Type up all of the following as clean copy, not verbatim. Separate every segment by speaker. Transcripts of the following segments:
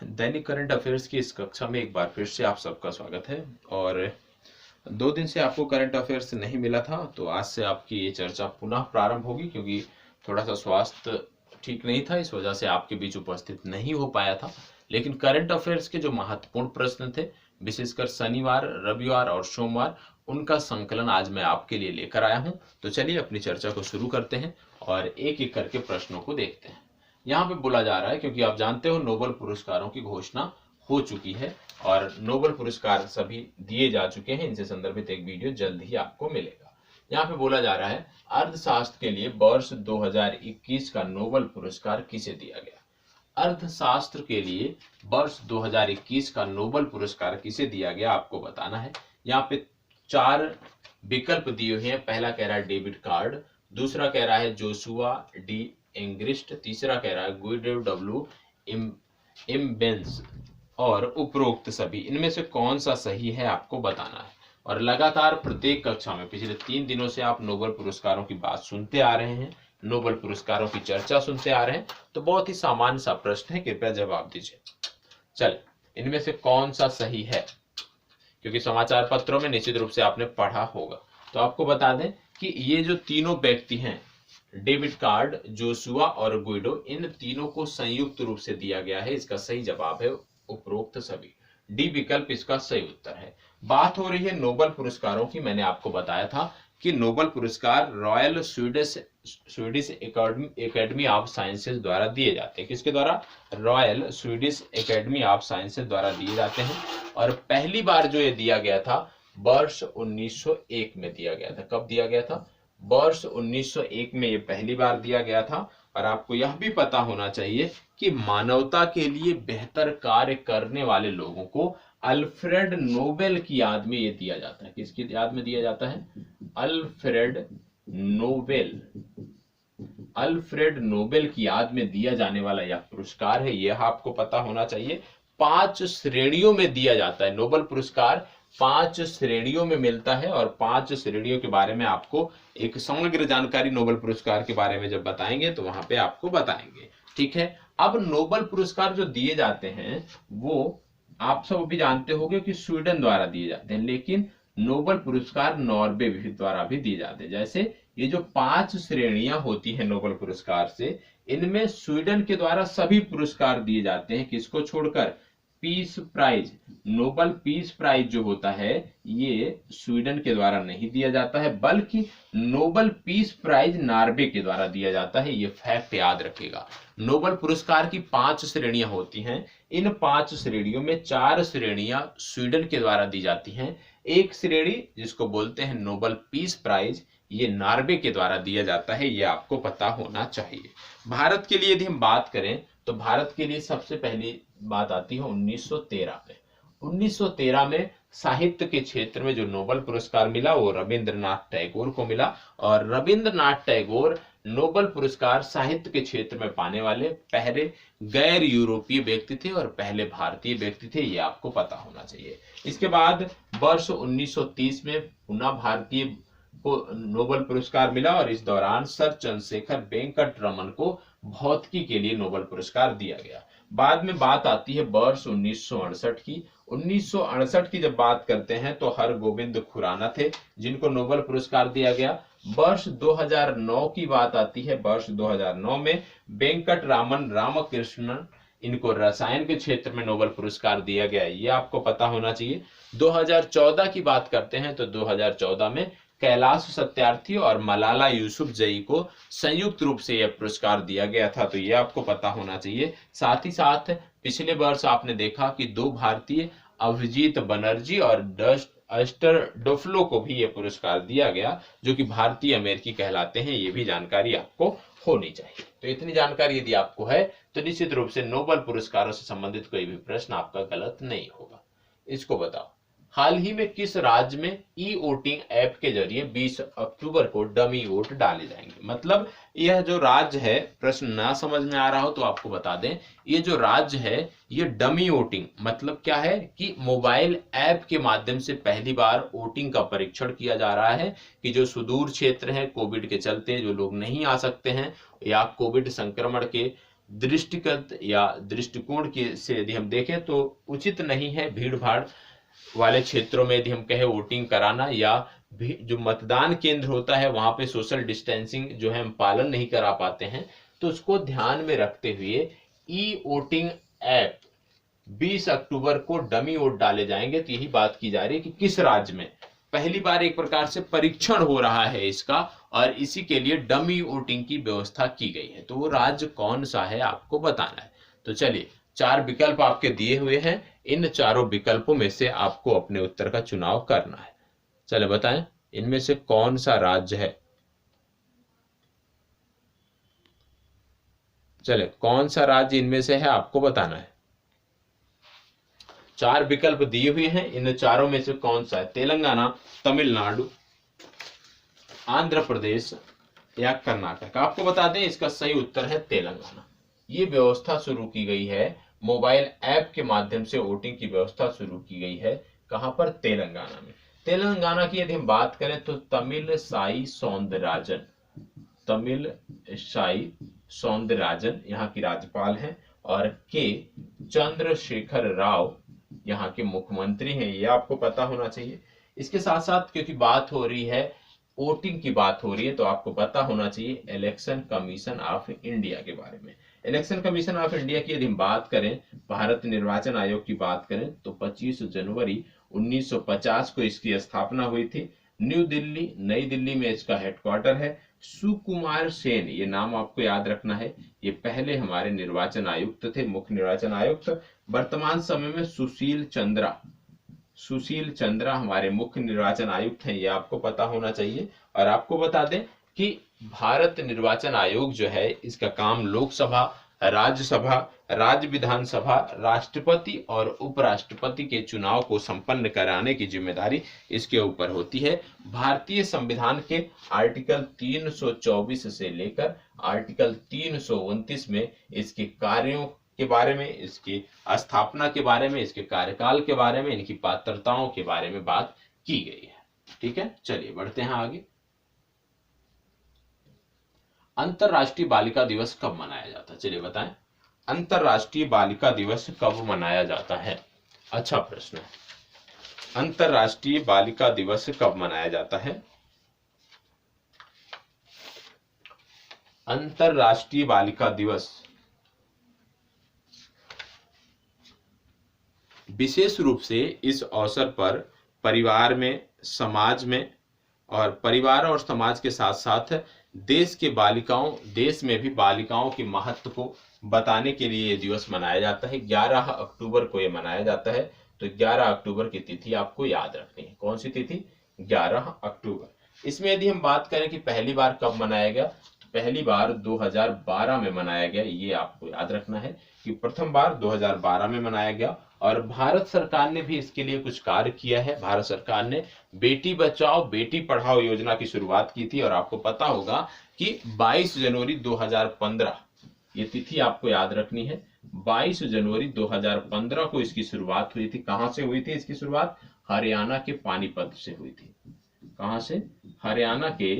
Speaker 1: दैनिक current affairs की इस कक्षा में एक बार फिर से आप सबका स्वागत है। और 2 दिन से आपको करंट अफेयर्स नहीं मिला था, तो आज से आपकी ये चर्चा पुनः प्रारंभ होगी, क्योंकि थोड़ा सा स्वास्थ्य ठीक नहीं था, इस वजह से आपके बीच उपस्थित नहीं हो पाया था। लेकिन करंट अफेयर्स के जो महत्वपूर्ण प्रश्न थे, विशेषकर शनिवार, रविवार और सोमवार, उनका संकलन आज मैं आपके लिए लेकर आया हूं। तो चलिए अपनी चर्चा को शुरू करते हैं और एक एक करके प्रश्नों को देखते हैं। यहाँ पे बोला जा रहा है, क्योंकि आप जानते हो नोबेल पुरस्कारों की घोषणा हो चुकी है और नोबेल पुरस्कार सभी दिए जा चुके हैं। इनसे संदर्भित एक वीडियो जल्द ही आपको मिलेगा। यहाँ पे बोला जा रहा है, अर्थशास्त्र के लिए वर्ष 2021 का नोबेल पुरस्कार किसे दिया गया। अर्थशास्त्र के लिए वर्ष 2021 का नोबेल पुरस्कार किसे दिया गया, आपको बताना है। यहाँ पे 4 विकल्प दिए हुए हैं। पहला कह रहा है डेविड कार्ड, दूसरा कह रहा है जोशुआ डी एंग्रिस्ट, तीसरा कह रहा है गुइडो डब्ल्यू इम्बेंस और उपरोक्त सभी। इनमें से कौन सा सही है आपको बताना है। और लगातार प्रत्येक कक्षा में पिछले 3 दिनों से आप नोबेल पुरस्कारों की बात सुनते आ रहे हैं, नोबेल पुरस्कारों की चर्चा सुनते आ रहे हैं, तो बहुत ही सामान्य सा प्रश्न है, कृपया जवाब दीजिए। चल, इनमें से कौन सा सही है, क्योंकि समाचार पत्रों में निश्चित रूप से आपने पढ़ा होगा। तो आपको बता दें कि ये जो तीनों व्यक्ति हैं, डेविड कार्ड, जोशुआ और गुइडो, इन तीनों को संयुक्त रूप से दिया गया है। इसका सही जवाब है उपरोक्त सभी। डी विकल्प इसका सही उत्तर है। बात हो रही है नोबेल पुरस्कारों की। मैंने आपको बताया था कि नोबेल पुरस्कार royal Swedish academy of sciences द्वारा दिए जाते हैं। किसके द्वारा? Royal Swedish academy of sciences द्वारा दिए जाते हैं। और पहली बार जो ये दिया गया था वर्ष 1901 में दिया गया था। कब दिया गया था? वर्ष 1901 में ये पहली बार दिया गया था। और आपको यह भी पता होना चाहिए कि मानवता के लिए बेहतर कार्य करने वाले लोगों को अल्फ्रेड नोबेल की याद में ये दिया जाता है। किसकी याद में दिया जाता है? Alfred Nobel. अल्फ्रेड नोबेल की याद में दिया जाने वाला यह पुरस्कार है, यह आपको पता होना चाहिए। 5 श्रेणियों में दिया जाता है नोबेल पुरस्कार। 5 श्रेणियों में मिलता है और 5 श्रेणियों के बारे में आपको एक समग्र जानकारी नोबेल पुरस्कार के बारे में जब बताएंगे तो वहां पे आपको बताएंगे। ठीक है। अब नोबेल पुरस्कार जो दिए जाते हैं वो आप सब भी जानते होंगे कि स्वीडन द्वारा दिए जाते हैं, लेकिन नोबेल पुरस्कार नॉर्वे द्वारा भी दिए जाते हैं। जैसे ये जो 5 श्रेणियां होती है नोबेल पुरस्कार से, इनमें स्वीडन के द्वारा सभी पुरस्कार दिए जाते हैं। किसको छोड़कर? Peace prize, Nobel peace prize जो होता है ये स्वीडन के द्वारा नहीं दिया जाता है, बल्कि नोबेल पीस प्राइज नॉर्वे के द्वारा दिया जाता है। ये फैक्ट याद रखिएगा। नोबेल पुरस्कार की 5 श्रेणियां होती हैं। इन 5 श्रेणियों में 4 श्रेणियां स्वीडन के द्वारा दी जाती हैं। एक श्रेणी जिसको बोलते हैं नोबेल पीस प्राइज, ये नॉर्वे के द्वारा दिया जाता है। ये आपको पता होना चाहिए। भारत के लिए यदि हम बात करें तो भारत के लिए सबसे पहली बात आती है 1913 में। 1913 में साहित्य के क्षेत्र में जो नोबेल पुरस्कार मिला वो रविंद्रनाथ टैगोर को मिला। और रविंद्रनाथ टैगोर नोबेल पुरस्कार साहित्य के क्षेत्र में पाने वाले पहले गैर यूरोपीय व्यक्ति थे और पहले भारतीय व्यक्ति थे। ये आपको पता होना चाहिए। इसके बाद वर्ष 1930 में पुनः भारतीय को नोबेल पुरस्कार मिला और इस दौरान सर चंद्रशेखर वेंकट रमन को भौतिकी के लिए नोबेल पुरस्कार दिया गया। बाद में बात आती है वर्ष 1968 की। 1968 की जब बात करते हैं तो हरगोविंद खुराना थे जिनको नोबेल पुरस्कार दिया गया। वर्ष 2009 की बात आती है। वर्ष 2009 में वेंकट रामन रामकृष्णन, इनको रसायन के क्षेत्र में नोबेल पुरस्कार दिया गया। ये आपको पता होना चाहिए। 2014 की बात करते हैं तो 2014 में कैलाश सत्यार्थी और मलाला यूसुफजई को संयुक्त रूप से यह पुरस्कार दिया गया था। तो यह आपको पता होना चाहिए। साथ ही साथ पिछले वर्ष आपने देखा कि 2 भारतीय, अभिजीत बनर्जी और अस्टर डोफ्लो को भी यह पुरस्कार दिया गया, जो कि भारतीय अमेरिकी कहलाते हैं। ये भी जानकारी आपको होनी चाहिए। तो इतनी जानकारी यदि आपको है तो निश्चित रूप से नोबेल पुरस्कारों से संबंधित कोई भी प्रश्न आपका गलत नहीं होगा। इसको बताओ, हाल ही में किस राज्य में ई वोटिंग ऐप के जरिए 20 अक्टूबर को डमी वोट डाले जाएंगे। मतलब यह जो राज्य है, प्रश्न ना समझ में आ रहा हो तो आपको बता दें, ये जो राज्य है ये डमी वोटिंग मतलब क्या है कि मोबाइल ऐप के माध्यम से पहली बार वोटिंग का परीक्षण किया जा रहा है कि जो सुदूर क्षेत्र है, कोविड के चलते जो लोग नहीं आ सकते हैं या कोविड संक्रमण के दृष्टिगत या दृष्टिकोण के से यदि हम देखें तो उचित नहीं है भीड़ भाड़ वाले क्षेत्रों में यदि हम कहें वोटिंग कराना, या जो मतदान केंद्र होता है वहां पे सोशल डिस्टेंसिंग जो है हम पालन नहीं करा पाते हैं। तो उसको ध्यान में रखते हुए ई वोटिंग ऐप 20 अक्टूबर को डमी वोट डाले जाएंगे। तो यही बात की जा रही है कि किस राज्य में पहली बार एक प्रकार से परीक्षण हो रहा है इसका, और इसी के लिए डमी वोटिंग की व्यवस्था की गई है। तो वो राज्य कौन सा है आपको बताना है। तो चलिए, 4 विकल्प आपके दिए हुए हैं, इन चारों विकल्पों में से आपको अपने उत्तर का चुनाव करना है। चले बताएं इनमें से कौन सा राज्य है। चले, कौन सा राज्य इनमें से है आपको बताना है। 4 विकल्प दिए हुए हैं, इन चारों में से कौन सा है। तेलंगाना, तमिलनाडु, आंध्र प्रदेश या कर्नाटक। आपको बता दें इसका सही उत्तर है तेलंगाना। ये व्यवस्था शुरू की गई है, मोबाइल ऐप के माध्यम से वोटिंग की व्यवस्था शुरू की गई है। कहां पर? तेलंगाना में। तेलंगाना की यदि हम बात करें तो तमिल साई सौंदरराजन, तमिल साई सौंदरराजन यहाँ की राज्यपाल हैं, और के चंद्रशेखर राव यहाँ के मुख्यमंत्री हैं। ये आपको पता होना चाहिए। इसके साथ साथ क्योंकि बात हो रही है, वोटिंग की बात हो रही है, तो आपको पता होना चाहिए इलेक्शन कमीशन ऑफ इंडिया के बारे में। इलेक्शन कमीशन ऑफ इंडिया की यदि हम बात करें, भारत निर्वाचन आयोग की बात करें, तो 25 जनवरी 1950 को इसकी स्थापना हुई थी। न्यू दिल्ली, नई दिल्ली में इसका हेडक्वार्टर है। सुकुमार सेन, ये नाम आपको याद रखना है, ये पहले हमारे निर्वाचन आयुक्त थे, मुख्य निर्वाचन आयुक्त। वर्तमान समय में सुशील चंद्रा हमारे मुख्य निर्वाचन आयुक्त हैं, ये आपको पता होना चाहिए। और आपको बता दें कि भारत निर्वाचन आयोग जो है, इसका काम लोकसभा, राज्यसभा, राज्य विधानसभा, राष्ट्रपति और उपराष्ट्रपति के चुनाव को संपन्न कराने की जिम्मेदारी इसके ऊपर होती है। भारतीय संविधान के आर्टिकल 324 से लेकर आर्टिकल 329 में इसके कार्यों के बारे में, इसकी स्थापना के बारे में, इसके कार्यकाल के बारे में, इनकी पात्रताओं के बारे में बात की गई है। ठीक है, चलिए बढ़ते हैं आगे। अंतरराष्ट्रीय बालिका दिवस कब मनाया जाता है? चलिए बताएं, अंतरराष्ट्रीय बालिका दिवस कब मनाया जाता है? अच्छा प्रश्न है। अंतरराष्ट्रीय बालिका दिवस कब मनाया जाता है? अंतरराष्ट्रीय बालिका दिवस विशेष रूप से इस अवसर पर परिवार में, समाज में, और परिवार और समाज के साथ साथ देश में भी बालिकाओं के महत्व को बताने के लिए ये दिवस मनाया जाता है। 11 अक्टूबर को ये मनाया जाता है। तो 11 अक्टूबर की तिथि आपको याद रखनी है। कौन सी तिथि? 11 अक्टूबर। इसमें यदि हम बात करें कि पहली बार कब मनाया गया, तो पहली बार 2012 में मनाया गया। ये आपको याद रखना है कि प्रथम बार 2012 में मनाया गया। और भारत सरकार ने भी इसके लिए कुछ कार्य किया है। भारत सरकार ने बेटी बचाओ बेटी पढ़ाओ योजना की शुरुआत की थी। और आपको पता होगा कि 22 जनवरी 2015, ये तिथि आपको याद रखनी है, 22 जनवरी 2015 को इसकी शुरुआत हुई थी। कहां से हुई थी इसकी शुरुआत? हरियाणा के पानीपत से हुई थी। कहां से? हरियाणा के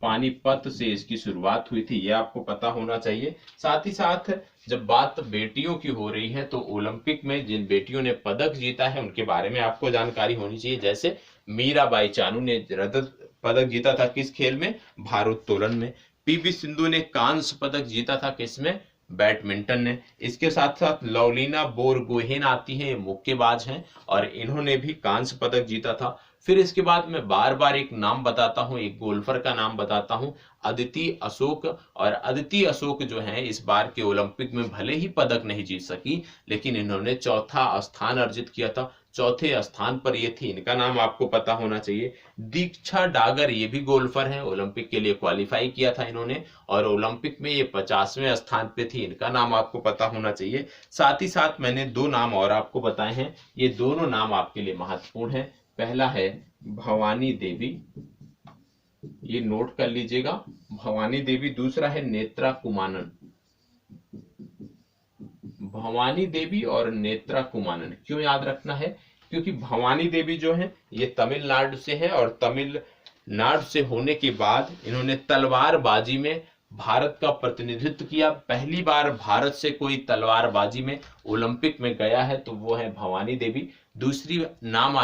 Speaker 1: पानीपत से इसकी शुरुआत हुई थी। ये आपको पता होना चाहिए। साथ ही साथ जब बात बेटियों की हो रही है, तो ओलंपिक में जिन बेटियों ने पदक जीता है उनके बारे में आपको जानकारी होनी चाहिए। जैसे मीराबाई चानू ने रजत पदक जीता था, किस खेल में? भारोत्तोलन में। पीवी सिंधु ने कांस्य पदक जीता था, किसमें? बैडमिंटन ने। इसके साथ साथ लवलीना बोरगोहेन आती है, ये मुक्केबाज हैं, और इन्होंने भी कांस्य पदक जीता था। फिर इसके बाद मैं बार बार एक नाम बताता हूं, एक गोल्फर का नाम बताता हूं, अदिति अशोक। और अदिति अशोक जो है, इस बार के ओलंपिक में भले ही पदक नहीं जीत सकी, लेकिन इन्होंने चौथा स्थान अर्जित किया था। चौथे स्थान पर ये थी। इनका नाम आपको पता होना चाहिए। दीक्षा डागर, ये भी गोल्फर हैं, ओलंपिक के लिए क्वालिफाई किया था इन्होंने, और ओलंपिक में ये 50वें स्थान पे थी। इनका नाम आपको पता होना चाहिए। साथ ही साथ मैंने 2 नाम और आपको बताए हैं, ये दोनों नाम आपके लिए महत्वपूर्ण है। पहला है भवानी देवी, ये नोट कर लीजिएगा, भवानी देवी। दूसरा है नेत्रा कुमानन। भवानी देवी और नेत्रा कुमानन क्यों याद रखना है? क्योंकि भवानी देवी जो है, ये तमिलनाडु से है, और तमिलनाडु से होने के बाद इन्होंने तलवारबाजी में भारत का प्रतिनिधित्व किया। पहली बार भारत से कोई तलवारबाजी में ओलंपिक में गया है तो वो है भवानी देवी। दूसरा नाम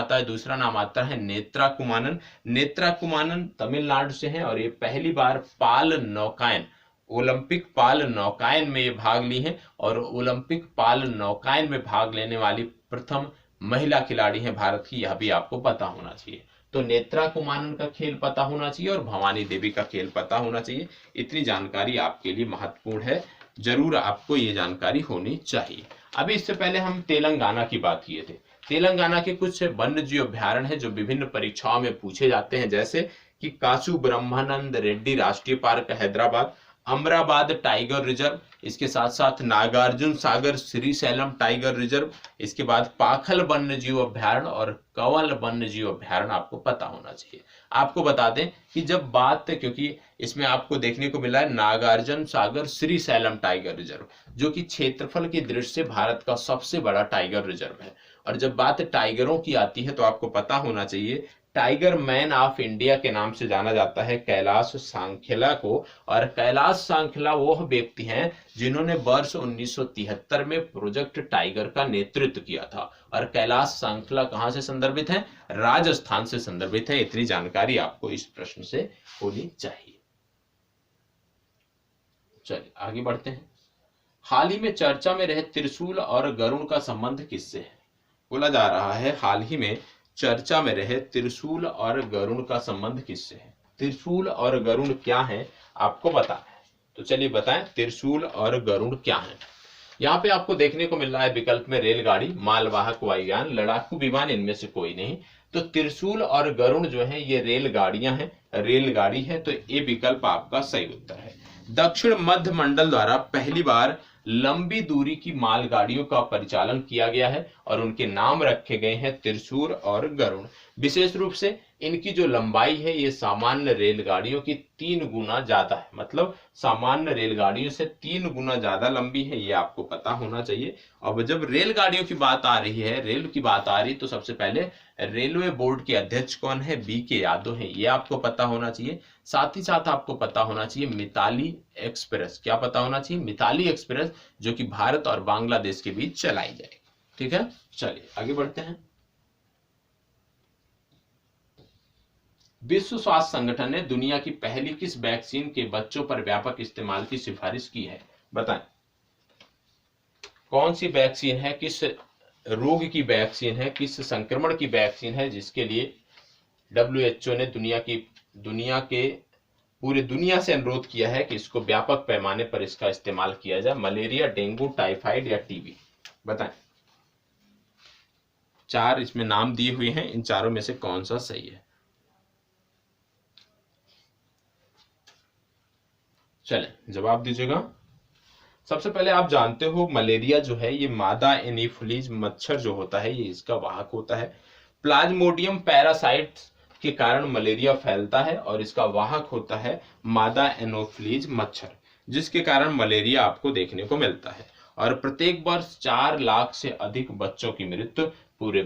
Speaker 1: आता है नेत्रा कुमानन। नेत्रा कुमानन तमिलनाडु से हैं और ये पहली बार पाल नौकायन, ओलंपिक पाल नौकायन में ये भाग ली हैं और ओलंपिक पाल नौकायन में भाग लेने वाली प्रथम महिला खिलाड़ी हैं भारत की, यह भी आपको पता होना चाहिए। तो नेत्रा कुमानन का खेल पता होना चाहिए और भवानी देवी का खेल पता होना चाहिए। इतनी जानकारी आपके लिए महत्वपूर्ण है, जरूर आपको ये जानकारी होनी चाहिए। अभी इससे पहले हम तेलंगाना की बात किए थे। तेलंगाना के कुछ वन्यजीव अभ्यारण्य हैं जो विभिन्न परीक्षाओं में पूछे जाते हैं, जैसे कि कासु ब्रह्मानंद रेड्डी राष्ट्रीय park Hyderabad, Amrabad tiger reserve, इसके साथ साथ नागार्जुन सागर श्रीशैलम टाइगर रिजर्व, इसके बाद पाखल वन्यजीव अभ्यारण्य और कंवल वन्यजीव अभ्यारण्य आपको पता होना चाहिए। आपको बता दें कि जब बात, क्योंकि इसमें आपको देखने को मिला है नागार्जुन सागर श्रीशैलम टाइगर रिजर्व, जो कि क्षेत्रफल की दृष्टि से भारत का सबसे बड़ा टाइगर रिजर्व है। और जब बात टाइगरों की आती है तो आपको पता होना चाहिए टाइगर मैन ऑफ इंडिया के नाम से जाना जाता है कैलाश सांखला को। और कैलाश सांखला वो व्यक्ति हैं जिन्होंने वर्ष 1973 में प्रोजेक्ट टाइगर का नेतृत्व किया था। और कैलाश सांखला कहां से संदर्भित है? राजस्थान से संदर्भित है। इतनी जानकारी आपको इस प्रश्न से होनी चाहिए। चलिए आगे बढ़ते हैं। हाल ही में चर्चा में रहे त्रिशूल और गरुड़ का संबंध किससे है? बोला जा रहा है हाल ही में चर्चा में रहे त्रिशूल और गरुड़ का संबंध किससे है? त्रिशूल और गरुड़ क्या है आपको बताना है, तो चलिए बताएं त्रिशूल और गरुड़ क्या है। यहाँ पे आपको देखने को मिल रहा है विकल्प में रेलगाड़ी, मालवाहक वायुयान, लड़ाकू विमान, इनमें से कोई नहीं। तो त्रिशूल और गरुड़ जो है ये रेलगाड़ियां हैं, रेलगाड़ी है, तो ये विकल्प आपका सही उत्तर है। दक्षिण मध्य मंडल द्वारा पहली बार लंबी दूरी की मालगाड़ियों का परिचालन किया गया है और उनके नाम रखे गए हैं त्रिशूल और गरुड़। विशेष रूप से इनकी जो लंबाई है ये सामान्य रेलगाड़ियों की 3 गुना ज्यादा है, मतलब सामान्य रेलगाड़ियों से 3 गुना ज्यादा लंबी है, ये आपको पता होना चाहिए। अब जब रेलगाड़ियों की बात आ रही है, रेल की बात आ रही, तो सबसे पहले रेलवे बोर्ड के अध्यक्ष कौन है? BK यादव है, ये आपको पता होना चाहिए। साथ ही साथ आपको पता होना चाहिए मिताली एक्सप्रेस, क्या पता होना चाहिए? मिताली एक्सप्रेस, जो कि भारत और बांग्लादेश के बीच चलाई जाएगी। ठीक है, चलिए आगे बढ़ते हैं। विश्व स्वास्थ्य संगठन ने दुनिया की पहली किस वैक्सीन के बच्चों पर व्यापक इस्तेमाल की सिफारिश की है? बताएं कौन सी वैक्सीन है, किस रोग की वैक्सीन है, किस संक्रमण की वैक्सीन है जिसके लिए WHO ने पूरे दुनिया से अनुरोध किया है कि इसको व्यापक पैमाने पर इसका इस्तेमाल किया जाए? मलेरिया, डेंगू, टाइफाइड या टीबी? बताएं। 4 इसमें नाम दिए हुए हैं, इन चारों में से कौन सा सही है? चलें जवाब दीजिएगा। सबसे पहले आप जानते हो मलेरिया जो है ये मादा एनीफिलीज मच्छर जो होता है ये इसका वाहक होता है। प्लाज्मोडियम पैरासाइट के कारण मलेरिया फैलता है और इसका वाहक होता है मादा एनोफिलीज मच्छर, जिसके कारण मलेरिया आपको देखने को मिलता है। और प्रत्येक वर्ष 4 लाख से अधिक बच्चों की मृत्यु पूरे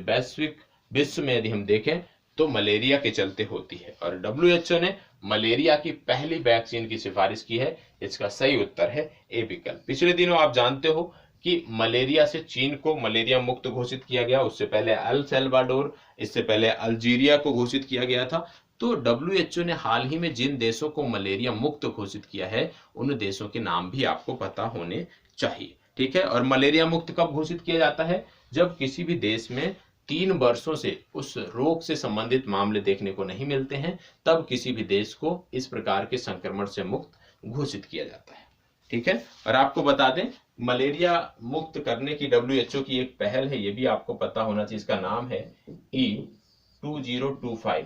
Speaker 1: विश्व में यदि हम देखें तो मलेरिया के चलते होती है। और WHO ने मलेरिया की पहली वैक्सीन की सिफारिश की है, इसका सही उत्तर है ए विकल्प। पिछले दिनों आप जानते हो कि मलेरिया से चीन को मलेरिया मुक्त घोषित किया गया, उससे पहले अल सल्वाडोर, इससे पहले अल्जीरिया को घोषित किया गया था। तो WHO ने हाल ही में जिन देशों को मलेरिया मुक्त घोषित किया है उन देशों के नाम भी आपको पता होने चाहिए। ठीक है, और मलेरिया मुक्त कब घोषित किया जाता है? जब किसी भी देश में 3 वर्षों से उस रोग से संबंधित मामले देखने को नहीं मिलते हैं, तब किसी भी देश को इस प्रकार के संक्रमण से मुक्त घोषित किया जाता है। ठीक है, और आपको बता दें मलेरिया मुक्त करने की WHO की एक पहल है, ये भी आपको पता होना चाहिए, इसका नाम है E2025।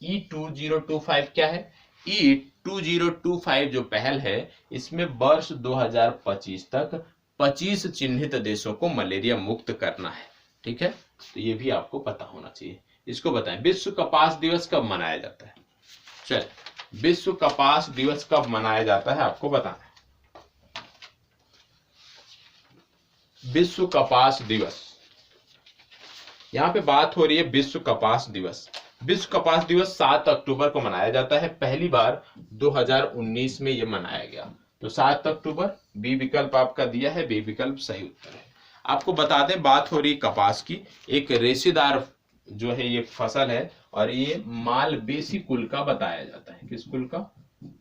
Speaker 1: E2025 क्या है? E2025 जो पहल है इसमें वर्ष 2025 तक 25 चिन्हित देशों को मलेरिया मुक्त करना है। ठीक है, तो ये भी आपको पता होना चाहिए। इसको बताएं विश्व कपास दिवस कब मनाया जाता है? चलिए विश्व कपास दिवस कब मनाया जाता है आपको बताना है। विश्व कपास दिवस, यहां पे बात हो रही है विश्व कपास दिवस। विश्व कपास दिवस 7 अक्टूबर को मनाया जाता है, पहली बार 2019 में यह मनाया गया। तो 7 अक्टूबर, बी विकल्प आपका दिया है, बी विकल्प सही उत्तर है। आपको बता दें, बात हो रही कपास की, एक रेशेदार जो है ये फसल है और ये मालवेसी कुल का बताया जाता है। किस कुल का?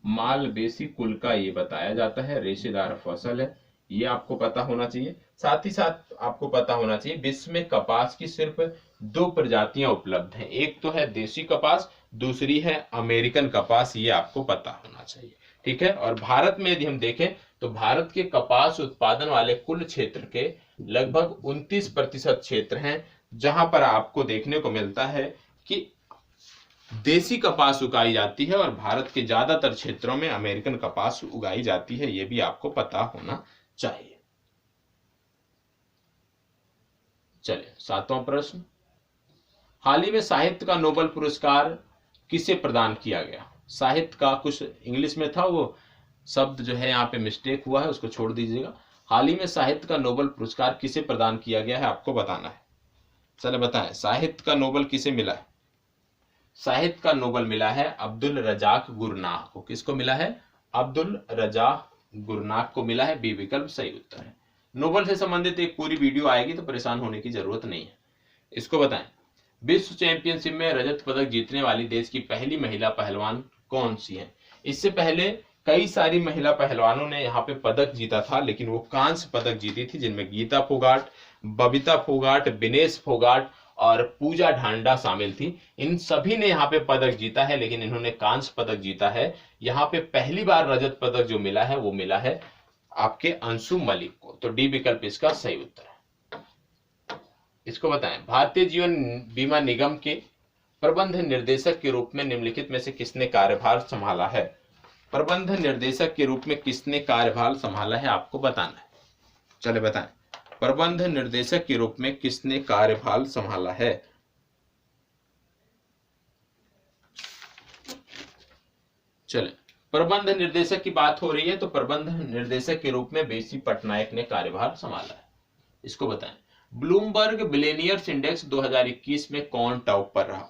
Speaker 1: मालवेसी कुल का ये बताया जाता है, रेशेदार फसल है, ये आपको पता होना चाहिए। साथ ही साथ आपको पता होना चाहिए विश्व में कपास की सिर्फ 2 प्रजातियां उपलब्ध हैं, एक तो है देसी कपास, दूसरी है अमेरिकन कपास, ये आपको पता होना चाहिए। ठीक है। और भारत में यदि हम देखें तो भारत के कपास उत्पादन वाले कुल क्षेत्र के लगभग 29% क्षेत्र हैं जहां पर आपको देखने को मिलता है कि देसी कपास उगाई जाती है और भारत के ज्यादातर क्षेत्रों में अमेरिकन कपास उगाई जाती है, यह भी आपको पता होना चाहिए। चलिए 7वां प्रश्न, हाल ही में साहित्य का नोबेल पुरस्कार किसे प्रदान किया गया? साहित्य का कुछ इंग्लिश में था, वो शब्द जो है यहाँ पे मिस्टेक हुआ है, उसको छोड़ दीजिएगा। हाल ही में साहित्य का नोबेल पुरस्कार किसे प्रदान किया गया है, आपको बताना है। चले बताएं, साहित्य का नोबेल किसे मिला है? साहित्य का नोबेल मिला है अब्दुल रजाक गुरनाह को। किसको मिला है? अब्दुल रजाक गुरनाह को मिला है, बी विकल्प सही उत्तर है। नोबेल से संबंधित एक पूरी वीडियो आएगी, तो परेशान होने की जरूरत नहीं है। इसको बताएं, विश्व चैंपियनशिप में रजत पदक जीतने वाली देश की पहली महिला पहलवान कौन सी है? इससे पहले कई सारी महिला पहलवानों ने यहाँ पे पदक जीता था, लेकिन वो कांस्य पदक जीती थी, जिनमें गीता फोगाट, बबीता फोगाट, विनेश फोगाट और पूजा ढांडा शामिल थी। इन सभी ने यहाँ पे पदक जीता है, लेकिन इन्होंने कांस्य पदक जीता है। यहाँ पे पहली बार रजत पदक जो मिला है वो मिला है आपके अंशु मलिक को। तो डी विकल्प इसका सही उत्तर है। इसको बताएं, भारतीय जीवन बीमा निगम के प्रबंध निर्देशक के रूप में निम्नलिखित में से किसने कार्यभार संभाला है? प्रबंध निर्देशक के रूप में किसने कार्यभार संभाला है, आपको बताना है। चले बताएं, प्रबंध निर्देशक के रूप में किसने कार्यभार संभाला है? चले, प्रबंध निर्देशक की बात हो रही है, तो प्रबंध निर्देशक के रूप में बीसी पटनायक ने कार्यभार संभाला है। इसको बताएं, ब्लूमबर्ग बिलियनियर्स इंडेक्स 2021 में कौन टॉप पर रहा?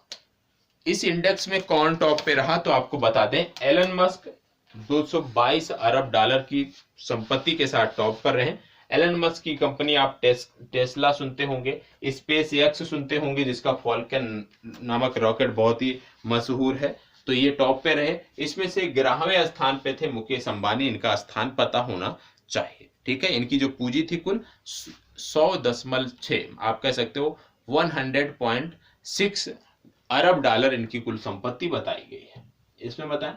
Speaker 1: इस इंडेक्स में कौन टॉप पे रहा, तो आपको बता दें, एलन मस्क 222 अरब डॉलर की संपत्ति के साथ टॉप पर रहे। एलन मस्क की कंपनी आप टेस्ला सुनते होंगे, स्पेस एक्स सुनते होंगे, जिसका फॉल्कन नामक रॉकेट बहुत ही मशहूर है, तो ये टॉप पे रहे। इसमें से 11वें स्थान पे थे मुकेश अंबानी, इनका स्थान पता होना चाहिए। ठीक है। इनकी जो पूंजी थी कुल 100.6, आप कह सकते हो 100.6 अरब डॉलर इनकी कुल संपत्ति बताई गई है। इसमें बताएं,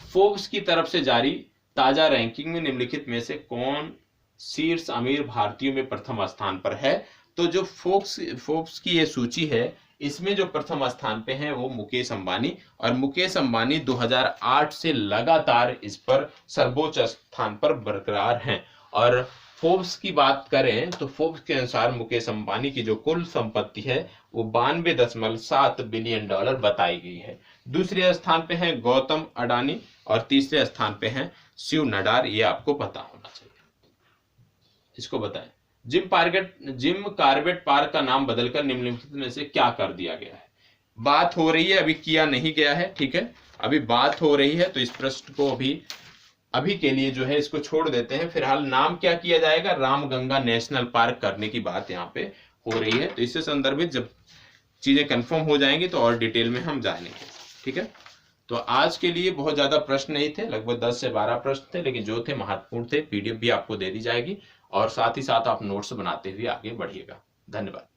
Speaker 1: फोर्ब्स की तरफ से जारी ताजा रैंकिंग में निम्नलिखित में से कौन शीर्ष अमीर भारतीयों में प्रथम स्थान पर है? तो जो फोर्ब्स की ये सूची है, इसमें जो प्रथम स्थान पे हैं वो मुकेश अंबानी, और मुकेश अंबानी 2008 से लगातार इस पर सर्वोच्च स्थान पर बरकरार हैं। और फोर्ब्स की बात करें तो फोर्ब्स के अनुसार मुकेश अंबानी की जो कुल संपत्ति है वो 92.7 बिलियन डॉलर बताई गई है। दूसरे स्थान पे हैं गौतम अडानी और तीसरे स्थान पे हैं शिव नडार, ये आपको पता होना चाहिए। इसको बताएं, जिम कार्बेट पार्क का नाम बदलकर निम्नलिखित में से क्या कर दिया गया है? बात हो रही है, अभी किया नहीं गया है। ठीक है, अभी बात हो रही है, तो इस प्रश्न को अभी के लिए जो है इसको छोड़ देते हैं। फिलहाल नाम क्या किया जाएगा? रामगंगा नेशनल पार्क करने की बात यहाँ पे हो रही है। तो इससे संदर्भित जब चीजें कंफर्म हो जाएंगी तो और डिटेल में हम जानेंगे। ठीक है, तो आज के लिए बहुत ज्यादा प्रश्न नहीं थे, लगभग 10 से 12 प्रश्न थे, लेकिन जो थे महत्वपूर्ण थे। पीडीएफ भी आपको दे दी जाएगी और साथ ही साथ आप नोट्स बनाते हुए आगे बढ़िएगा। धन्यवाद।